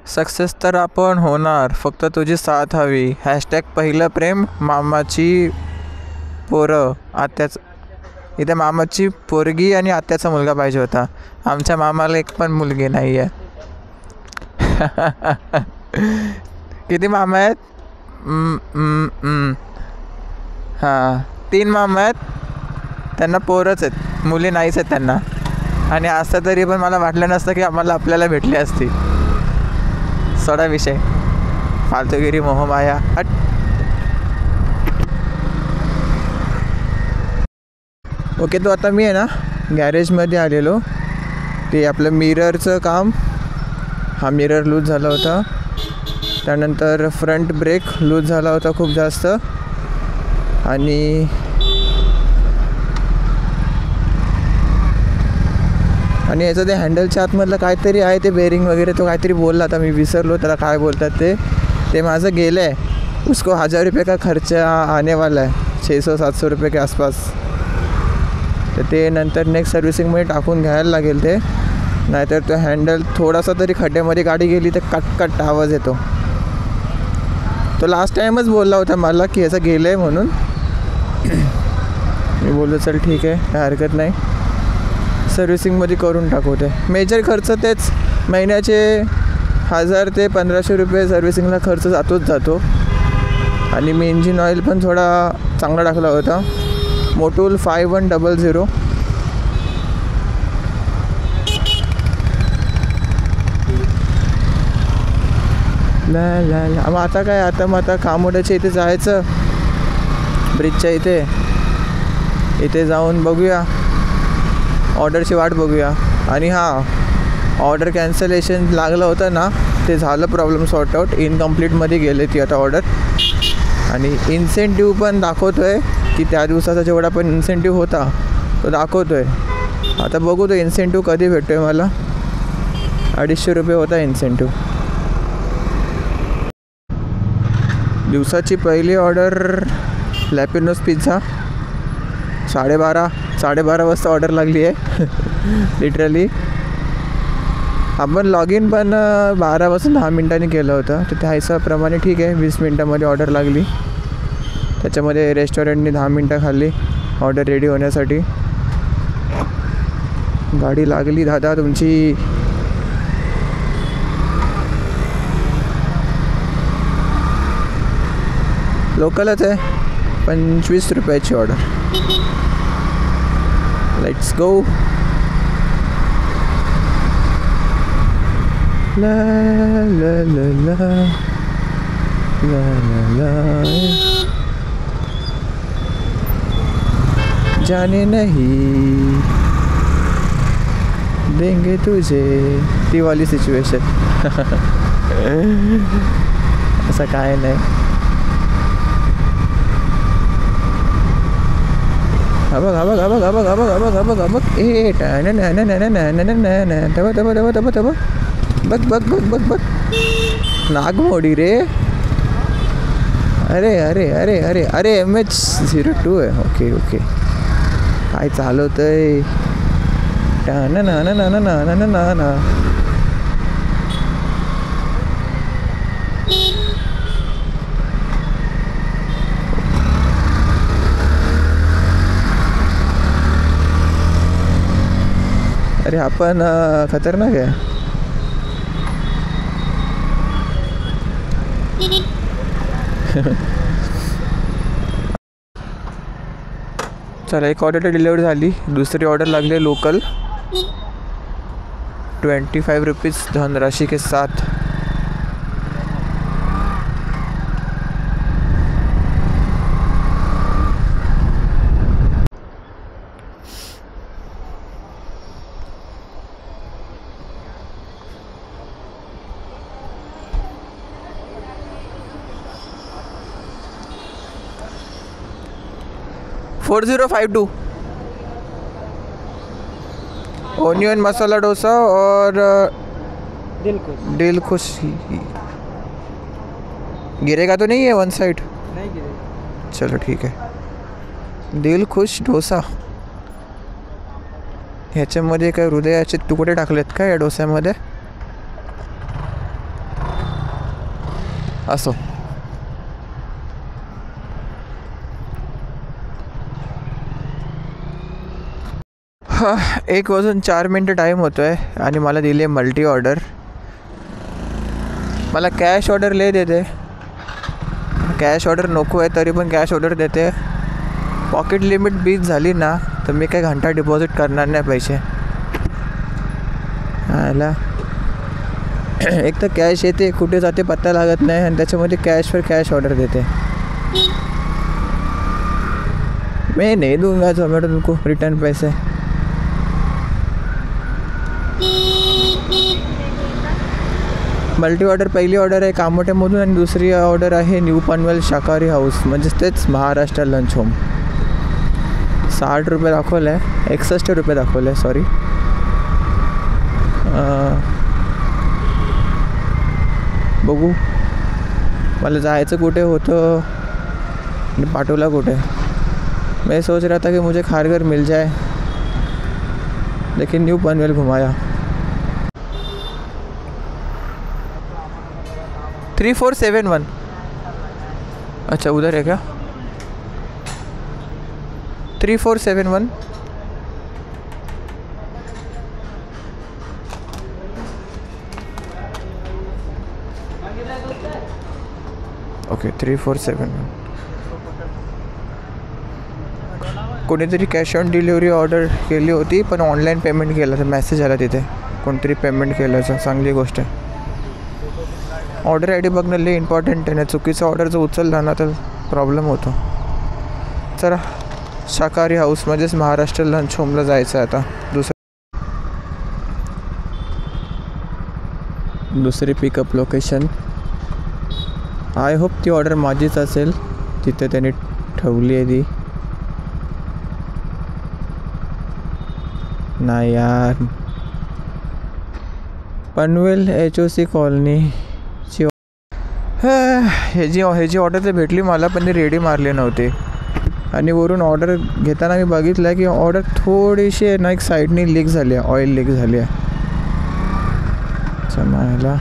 Success तर आपण होणार, फक्त तुझी साथ हवी. हॅशटॅग पहिलं प्रेम, मामाची पोरं, आत्याचं. इथे मामाची पोरगी आणि आत्याचा मुलगा पाहिजे होता. आमच्या मामाला एक पण मुलगी नाही आहे. किती मामा आहेत? हां, 3 मामा आहेत. त्यांना पोरच आहेत, मुली नाहीच आहेत त्यांना. आणि असं तरी पण मला वाटलं नसतं की आम्हाला आपल्याला भेटली असती. सोडा विषय, फालतूगिरी, मोहमाया, हट. ओके, तो आता मी आहे ना गॅरेजमध्ये आलेलो. ते आपलं मिररचं काम. हा मिरर लूज झाला होता. त्यानंतर फ्रंट ब्रेक लूज झाला होता खूप जास्त. आणि याचं ते हँडलच्या आतमधलं काहीतरी आहे, ते बेरिंग वगैरे, तो काहीतरी बोलला. आता मी विसरलो त्याला काय बोलतात ते माझं गेलं आहे. उसको 1000 रुपये का खर्चा आने वाला है, 600-700 रुपये के आसपास. तर ते नंतर नेक्स्ट सर्व्हिसिंगमध्ये टाकून घ्यायला लागेल ते. नाहीतर तो हँडल थोडासा तरी खड्ड्यामध्ये गाडी गेली तर कट आवाज येतो. तो लास्ट टाईमच बोलला होता मला की याचं गेलं आहे म्हणून. मी बोललो चल ठीक आहे, काय हरकत नाही, सर्व्हिसिंगमध्ये करून टाकू. ते मेजर खर्च तेच, महिन्याचे 1000 ते 1500 रुपये सर्व्हिसिंगला खर्च जातो. आणि मी इंजिन ऑइल पण थोडा चांगला टाकला होता, मोटूल 5100. मग आता काय, आता खामोड्याच्या इथे जायचं, ब्रिजच्या इथे जाऊन बघूया, ऑर्डरची वाट बघूया. आणि हां, ऑर्डर कॅन्सलेशन लागलं होतं ना, ते झालं, प्रॉब्लेम सॉर्ट आउट. इनकम्प्लीटमध्ये गेले ती आता ऑर्डर. आणि इन्सेंटिव्ह पण दाखवतो आहे की त्या दिवसाचा जेवढा पण इन्सेंटिव्ह होता तो दाखवतो आहे. आता बघू तो इन्सेंटिव्ह कधी भेटतो आहे मला. 250 रुपये होता इन्सेंटिव्ह. दिवसाची पहिली ऑर्डर लॅपिनोज पिझ्झा. 12:30 वाजता ऑर्डर लागली आहे लिटरली. आपण लॉग इन पण 12 वाजून 10 मिनटांनी केलं होतं. तर त्या हिशोबाप्रमाणे ठीक आहे, 20 मिनटामध्ये ऑर्डर लागली. त्याच्यामध्ये रेस्टॉरंटनी 10 मिनटं खाल्ली ऑर्डर रेडी होण्यासाठी. गाडी लागली दादा तुमची. लोकलच आहे, 25 रुपयाची ऑर्डर. Let's go. ला ला ला ला ला ला ला जाने नहीं देंगे तुझे, ती वाली सिच्युएशन. असं काय नाही. बघ ए बघ नागमोडी रे. अरे MH02 आहे. ओके काय चालवतंय. ना अरे आपण खतरनाक आहे. चला, एक ऑर्डर डिलिव्हर झाली. दुसरी ऑर्डर लागली लोकल, 25 रुपीज़ धनराशि के साथ. $4052 ओनियन मसाला डोसा और दिल खुश. गिरेगा तो नहीं है वन साइड? नहीं गिरेगा. चलो ठीक है. दिल खुश डोसा. ह्याच्यामध्ये काय हृदयाचे तुकडे टाकलेत का या डोस्यामध्ये? असो. 1:04 टाईम होतो आहे आणि मला दिली आहे मल्टी ऑर्डर. मला कॅश ऑर्डर लय देते. कॅश ऑर्डर नको आहे तरी पण कॅश ऑर्डर देते. पॉकेट लिमिट 20 झाली ना तर मी काही घंटा डिपॉझिट करणार नाही पैसे. आला एक तर कॅश येते कुठे जाते पत्ता लागत नाही आणि त्याच्यामध्ये कॅश ऑर्डर देते. मैं नहीं दूंगा जोमेटो तुमको रिटर्न पैसे. मल्टी ऑर्डर पहिली ऑर्डर आहे कामोठ्यामधून आणि दुसरी ऑर्डर आहे न्यू पनवेल शाकाहारी हाऊस म्हणजेच तेच महाराष्ट्र लंच होम. 60 रुपये दाखवलं आहे. 61 रुपये दाखवलं आहे सॉरी. बघू मला जायचं कुठे होतं आणि पाठवला कुठे. मैं सोच रहा था कि मुझे खारघर मिल जाए लेकिन न्यू पनवेल घुमाया. 3471. अच्छा उधर है क्या? 3471. ओके 3471. कोणीतरी कॅश ऑन डिलिव्हरी ऑर्डर केली होती पण ऑनलाईन पेमेंट केलं तर मेसेज आला तिथे कोणतरी पेमेंट केल्याचं. चांगली गोष्ट आहे. ऑर्डर आय डी बघणं लई इम्पॉर्टंट आहे ना. चुकीचं ऑर्डर जर उचलला ना तर प्रॉब्लेम होतो. चला शाकाहारी हाऊस म्हणजेच महाराष्ट्र लंच होमला जायचं आहे आता. दुसरी पिकअप लोकेशन. आय होप ती ऑर्डर माझीच असेल. तिथे त्यांनी ठेवली आहे ती. नाही यार पनवेल HOC कॉलनी ह्याची ऑर्डर तर भेटली मला पण ती रेडी मारली नव्हती. आणि वरून ऑर्डर घेताना मी बघितलं की ऑर्डर थोडीशी ना एक साईडने लीक झाली आहे. ऑइल लीक झाली आहे. समायला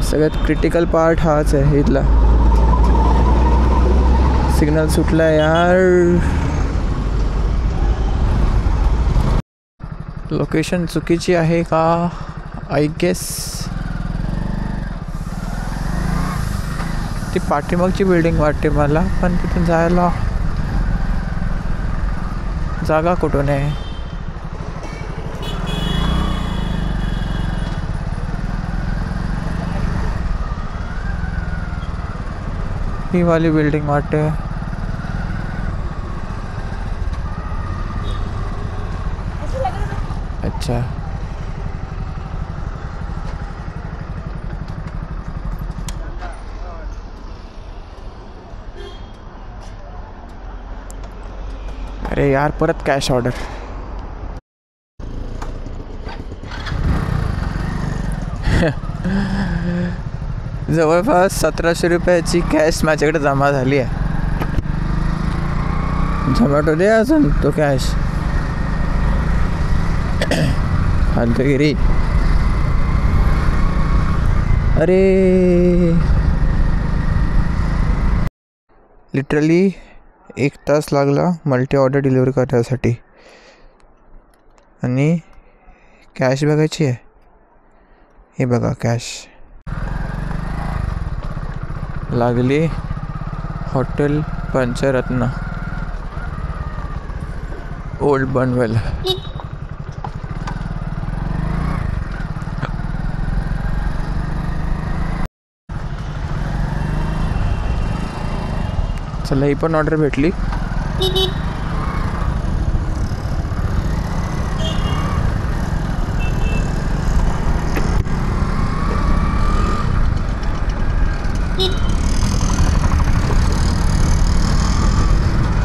सगळ्यात क्रिटिकल पार्ट हाच आहे इथला. सिग्नल सुटला यार. लोकेशन चुकीची आहे का? आय गेस ती पाठीमागची बिल्डिंग वाटते मला पण तिथून जायला जागा कुठून आहे? ही वाली बिल्डिंग वाटते. अच्छा अरे यार परत कॅश ऑर्डर. जवळपास 1700 रुपयाची कॅश माझ्याकडे जमा झाली आहे. झोमॅटो दे अजून तो कॅश. फालतूगिरी. अरे लिटरली 1 तास लागला मल्टी ऑर्डर डिलिव्हरी करण्यासाठी. आणि कॅश बघायची आहे. हे बघा कॅश लागली. Hotel Panchratna old Panvel. चला ही पण ऑर्डर भेटली.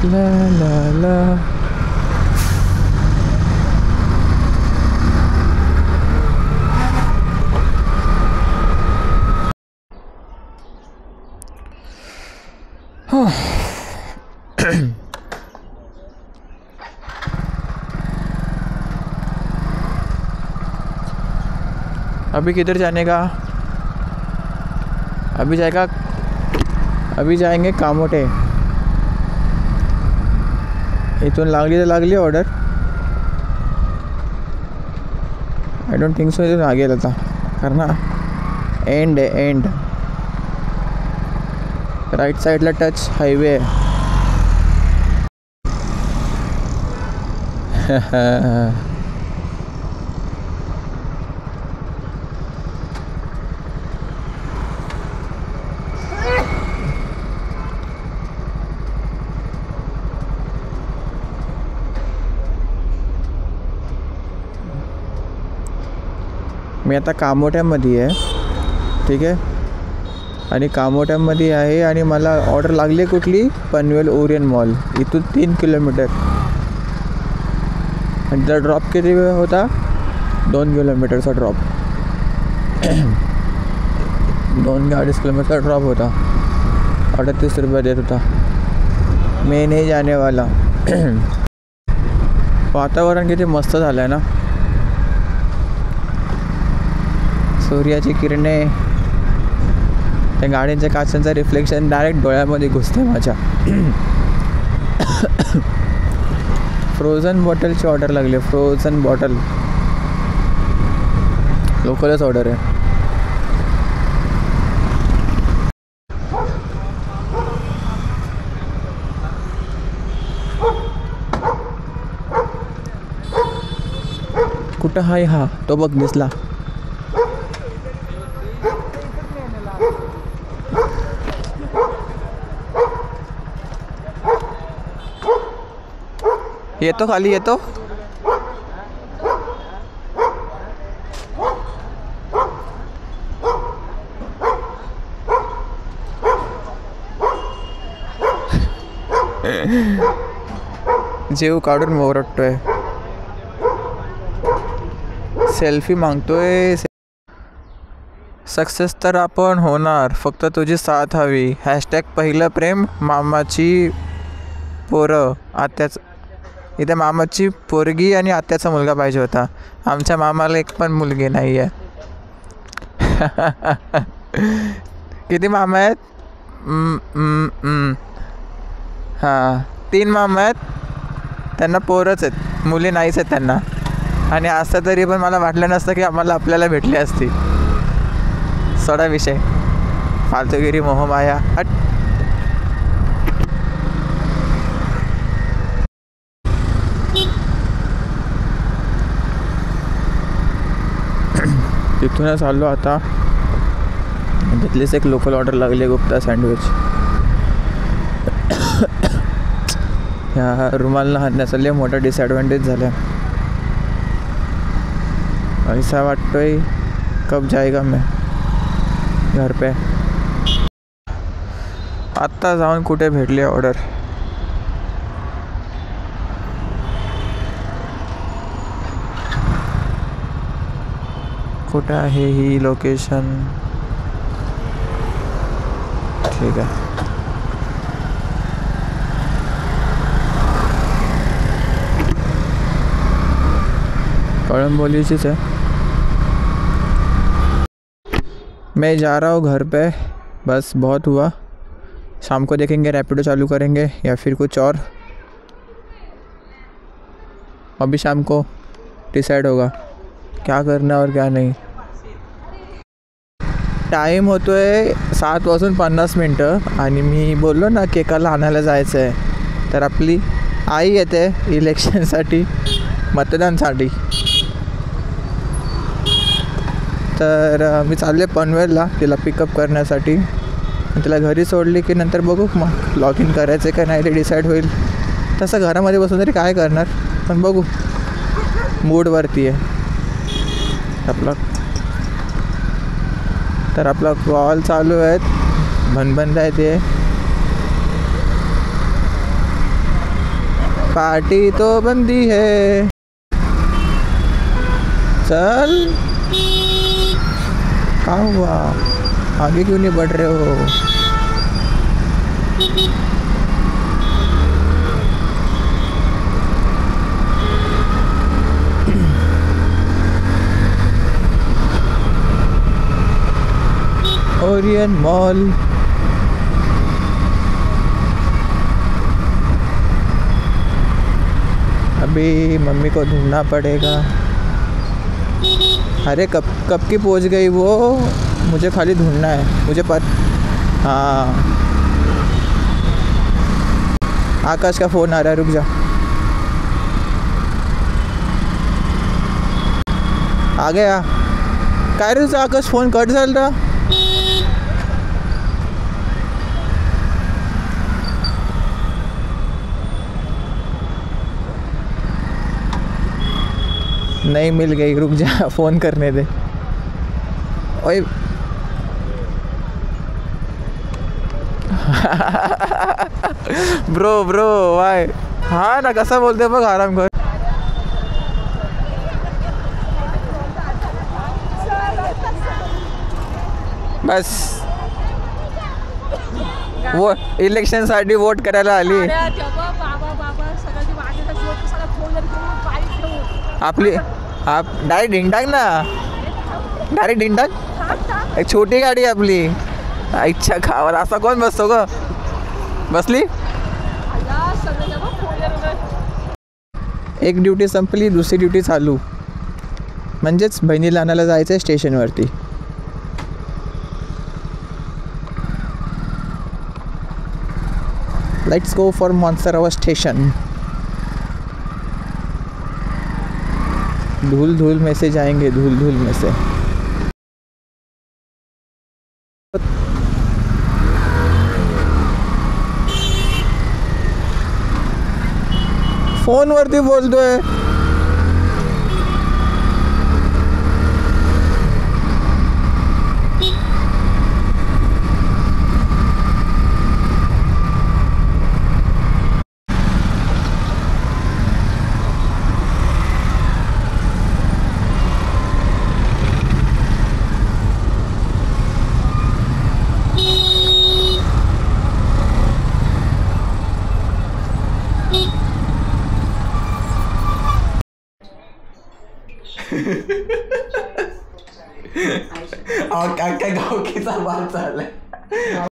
ला ला ला. अभी किधर जाने का? अभी जाएंगे कामोटे. इथून लागली तर लागली order. I don't think so इथून लागेल आता, कारण ना एंड आहे, एंड. राईट साईडला टच हायवे आहे. मी आता कामोठ्यामध्ये आहे, ठीक आहे. आणि कामोठ्यामध्ये आहे आणि मला ऑर्डर लागली आहे कुठली? Panvel Orion mall. इथून 3 किलोमीटर. आणि त्याचा ड्रॉप किती होता? 2 किलोमीटरचा ड्रॉप. 2-2.5 किलोमीटर ड्रॉप होता. 38 रुपये देत होता. मैं नहीं जाने वाला. वातावरण किती मस्त झालं आहे ना. सूर्याची किरणे, त्या गाडीच्या काचांचं रिफ्लेक्शन डायरेक्ट डोळ्यामध्ये घुसते माझ्या. फ्रोझन बॉटलची ऑर्डर लागली. फ्रोझन बॉटल लोकलच ऑर्डर आहे. कुठं हाय हा? तो बघ दिसला. येतो खाली येतो. जीव काढून ओरडतोय. सेल्फी मागतोय. सक्सेस तर आपण होणार, फक्त तुझी साथ हवी. हॅशटॅग पहिलं प्रेम. मामाची पोरं आत्याच. इथे मामाची पोरगी आणि आत्याचा मुलगा पाहिजे होता. आमच्या मामाला एक पण मुलगी नाही आहे. किती मामा आहेत? हां, 3 मामा आहेत. त्यांना पोरच आहेत, मुली नाहीच आहेत त्यांना. आणि असं तरी पण मला वाटलं नसतं की आम्हाला आपल्याला भेटली असती. सोडा विषय. फालतूगिरी, मोहमाया. हट. तिथूनच आलो आता. तिथलीच एक लोकल ऑर्डर लागली, गुप्ता सँडविच. ह्या रुमालनं हातण्याचा लय मोठा डिसॲडव्हान्टेज झाला. ऐसा वाटतोय कब जाएगा मैं घर पे. आत्ता जाऊन कुठे भेटली ऑर्डर? कुठं आहे ही लोकेशन? ठीक आहे. कळंबोलीचीच है. मैं जा रहा हूँ घर पे, बस बहुत हुआ. शाम को देखेंगे रैपिडो चालू करेंगे या फिर कुछ और. अभी शाम को डिसाइड होगा क्या करना और क्या नहीं. टाईम होतो आहे 7:50 आणि मी बोललो ना केकाला आणायला जायचं आहे. तर आपली आई येते इलेक्शनसाठी, मतदानसाठी. तर मी चालले पनवेलला तिला पिकअप करण्यासाठी. तिला घरी सोडली की नंतर बघू मग लॉग इन करायचं का नाही ते डिसाईड होईल. तसं घरामध्ये बसून तरी काय करणार, पण बघू, मूडवरती आहे आपला. तर आपला कॉल चालू आहे, भनभन आहे ते. पार्टी तो बंदी है. चल, क्या हुआ? आगे क्यों नहीं बढ़ रहे हो? Orion mall. अभी मम्मी को ढूंढना पड़ेगा। अरे कब कब की पहुंच गई वो, मुझे खाली ढूंढना है। मुझे हाँ, आकाश का फ़ोन आ रहा है, रुक जा। आ गया काय रे तुझा आकाश, फोन कट झाला। नहीं मिल गई, रुक जा, फ़ोन करने दे। ओए ब्रो ब्रो वाय, हाँ ना, कसा बोलते बघ आराम कर। बस वो इलेक्शनसाठी वोट करायला आली आपली। आप डायरेक्ट ढिंडाक ना, डायरेक्ट ढिंडाक। एक छोटी गाडी आपली, इच्छा खावाला असा कोण बसतो ग, बसली। एक ड्युटी संपली, दुसरी ड्युटी चालू, म्हणजेच बहिणीला आणायला जायचं आहे स्टेशनवरती। Let's go for Mansarovar station. धूल धूल में से जाएंगे, धूल धूल में से। फोनवरती बोलतोय। और क्या गाँव की सब बात चाल है।